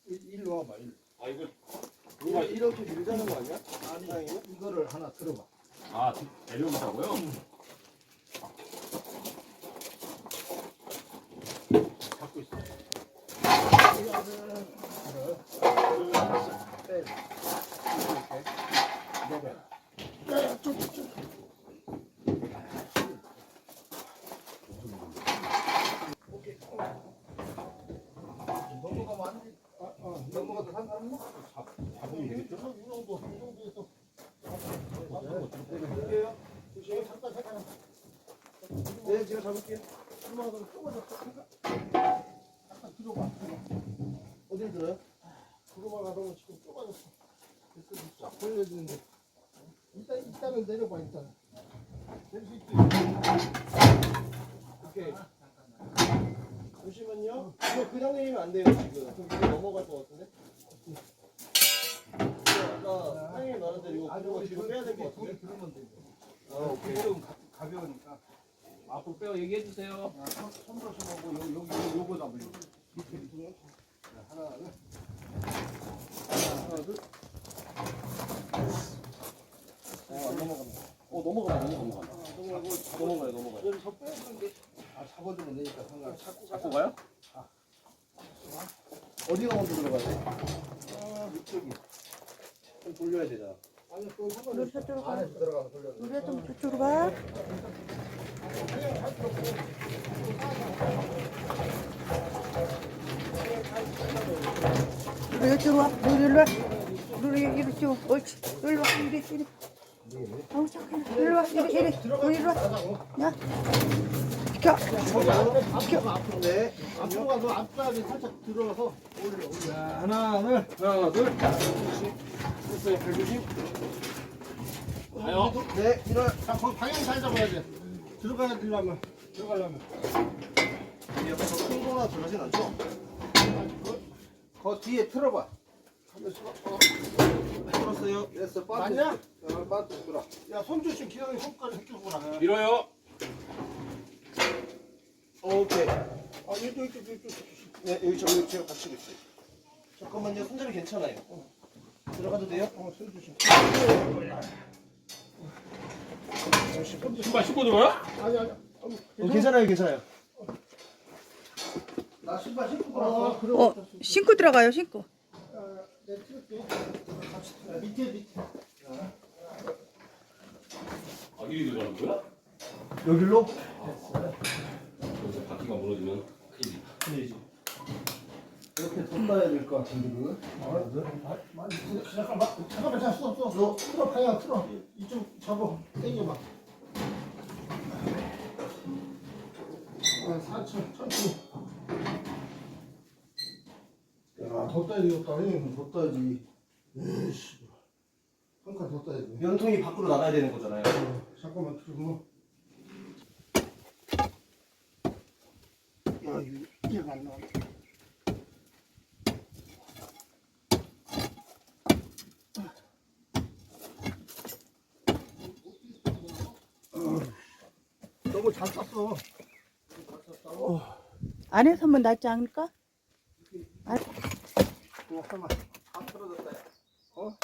일로 와봐. 일로. 아 이거 이렇게 밀자는 거 아니야? 아니 이거를 하나 들어봐. 아 내려온다고요? 잡고 있어. 빼. 이렇게 내려. 오케이. 넘어가면 안 돼. 넘어가도 상관없나? 잡으면 되겠죠? 이 정도에서. 잠깐. 네, 제가 잡을게요. 넘어가서 좁아졌어. 잠깐 뒤로 봐. 어딜 들어요? 구로만 가다 지금 좁아졌어. 됐어, 쫙 벌려지는데. 일단은 내려봐, 일단. 내릴 수 있지? 오케이. 잠시만요. 이거 그냥 내리면 안 돼요, 지금. 그럼 이거 넘어갈 것 같은데? 아까 사장님이 말한 대로 이거 구조가 뒤로 빼야 될 것 같은데? 들으면 돼. 아, 오케이. 좀 가벼우니까. 앞으로 빼어 얘기해 주세요. 손으로하고 여기 요거 잡으려. 밑에 하나, 둘. 안 넘어간다. 넘어가요. 여기서 빼는데 잡아주면 되니까 상관. 잡고 가요? 어디가 먼저 들어가야 돼? 이쪽이. 좀 돌려야 되잖아. 아니, 그 우리 저쪽으로 가. 안에서 들어가서 돌려. 우리가 좀 저쪽으로 가. 우리 이쪽으로 와. 우리 일로 와. 우리 이리 쭉. 옳지. 이리 와. 이리. 아우 잠깐. 이리 와. 이리. 우리 이리 와. 야. 비켜. 네. 앞으로 가서 앞다리 살짝 들어가서 올려. 자, 하나, 둘. 됐어요. 190. 가요. 네, 일어나. 자, 거기 방향 잘 잡아야 돼. 들어가려면. 옆에서 큰 거나 들어가진 않죠? 거 뒤에 틀어봐. 틀었어요. 됐어. 맞냐? 빠져 들어. 야, 손 조심. 기왕이 손까지 새끼구나. 밀어요. 오케이. 이쪽. 네, 여기 제가 받치고 있어요. 잠깐만요. 손잡이 괜찮아요. 들어가도 돼요? 손 조심. 신발 신고 들어요? 아니. 괜찮아요. 나 신발 신고 들어왔어. 신고 들어가요. 신고. 네, 틀을게. 밑에. 아 이리 들어가는 거야? 여기로? 여기서 바퀴가 무너지면 큰일이다. 이렇게 덮어야 될 것 같은데 그거? 잠깐만 써. 틀어 방향 틀어. 이쪽 잡아. 당겨봐. 천천히. 야, 더 따야 되겠다. 형님, 더 따야지. 에이씨. 한 칸 더 따야 돼. 연통이 밖으로 나가야 되는 거잖아요. 잠깐만 틀고. 야, 이거 안 나와. 너무 잘 땄어. 안에서 하면 낫지 않을까? 잠깐만. 다 틀어졌다.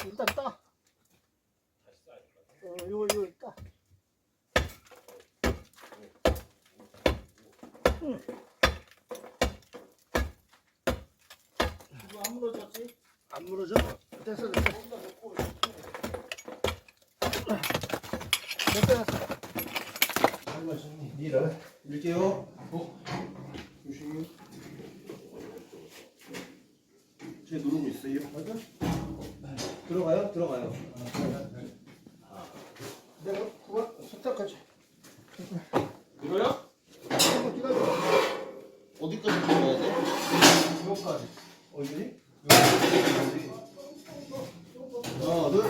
일단 따. 이거 따. 이거 안 무너졌지? 안 무너져? 됐어. 밀어. 밀게요. 조심히. 제 누르고 있어요. 맞아? 들어가요. 내가 그거 석자까지. 밀어요? 조금만 기다려. 어디까지 들어가야 돼? 여기까지. 어디? 하나, 둘.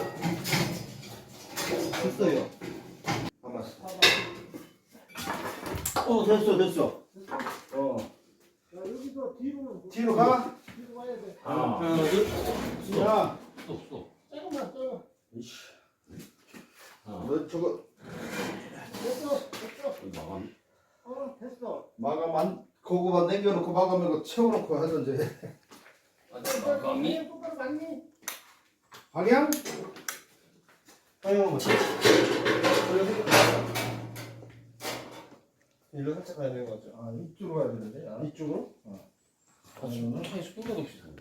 됐어요. 됐어. 자, 여기서 뒤로는 뒤로 가. 뒤로 가야 돼. 하나, 둘. 자, 없어. 조금만 떠요. 너 저거 됐어. 이거 마감. 됐어. 마감만 그거만 남겨놓고 마감하고 채워놓고 하던지. 맞니? 방향? 방향은 뭐지? 일로 살짝 가야 되는 거죠? 아, 이쪽으로 가야 되는데. 아. 이쪽으로? 지금 차에서 푼것 없이 사는.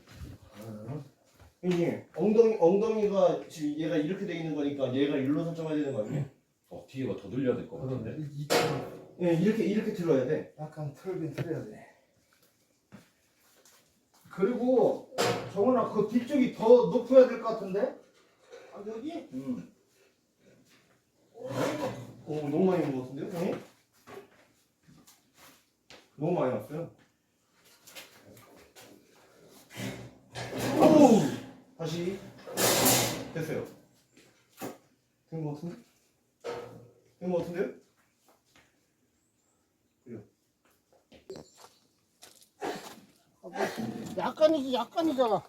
형님, 엉덩이가 지금 얘가 이렇게 돼 있는 거니까 얘가 일로 설정해야 되는 거 아니에요? 뒤에가 더 늘려야 될 것 같은데. 이쪽으로 예, 이렇게 틀어야 돼. 약간 틀긴 틀어야 돼. 그리고 정훈아 그 뒤쪽이 더 높여야 될 것 같은데? 아, 여기? 응. 오, 너무 많이 온것 같은데요, 형님? 너무 많이 왔어요. 오! 다시. 됐어요. 된 것 같은데? 된 것 같은데요? 그래요. 약간이잖아.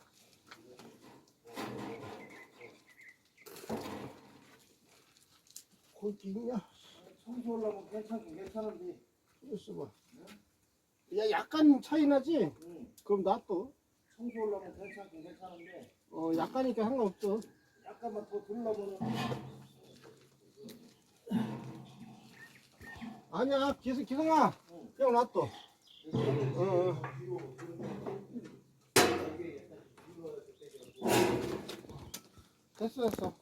거기 있냐? 청소하려면 괜찮은데. 있어봐. 야, 약간 차이 나지? 그럼 놔둬. 청소하려면 괜찮은데. 약간이니까 상관없어. 약간만 더 둘러보면. 아니야, 기승아. 그냥 놔둬. 됐어.